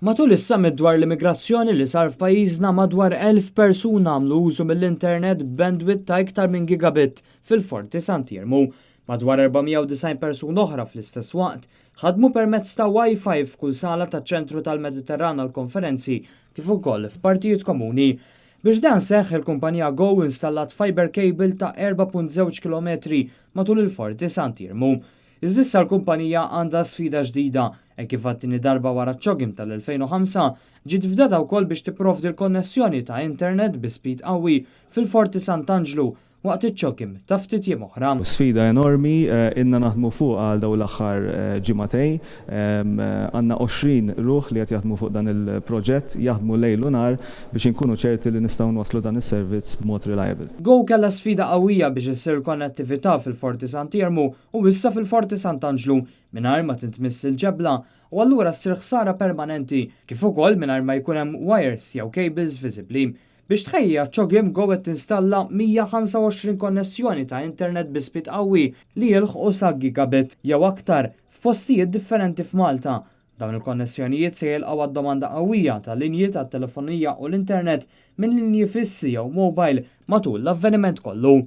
Matul is-summit dwar l-immigrazzjoni li sar f'pajjiżna madwar 1000 persuna għamlu użu mill-internet bandwidth ta' iktar minn gigabit fil-Forti Sant'Irmu. Madwar 490 persuna oħra fl-istess waqt ħadmu permezz ta' Wi-Fi f'kull sala taċ-ċentru tal-Mediterran għall-konferenzi kif ukoll f'partijiet komuni. Biex dan seħħ il-kumpanija Go installat fiber cable ta' 4.2 km matul il-Forti Sant'Irmu. Iżdissa l-kumpanija għandha sfida ġdida kif għattini darba wara ċ-ċogim tal-2005 ġiet fdata wkoll biex tipprovdi l-konnessjoni ta' internet bi speed qawwi fil-Forti Sant'Angelo waqt iċ-ċogim ta' ftit jiem oħra. Sfida enormi, inna naħdmu fuq għal daw l-aħħar ġimatej, għandna 20 ruħ li qed jaħdmu fuq dan il-proġett, jaħdmu lejl u nar biex inkunu ċerti li nistgħu waslu dan is-servizz b'mod reliable. Go kellha sfida qawwija biex issir konnettività fil-Forti Sant'Irmu u issa fil-Forti Sant'Angelo mingħajr ma tintmiss il-ġebla u allura ssir ħsara permanenti kif ukoll mingħajr ma jkun hemm wires jew cables viżibbli. Biex tħejja ċogim Go qed tinstalla 125 konnessjoni ta' internet bi speed qawwi li jilħqu sa' gigabit jew aktar f'postijiet differenti f'Malta. Dawn il-konnessjonijiet se jilqgħu għad-domanda qawwija ta' linji tat-telefonija u l-internet minn linji fissi jew mobile matul l-avveniment kollu.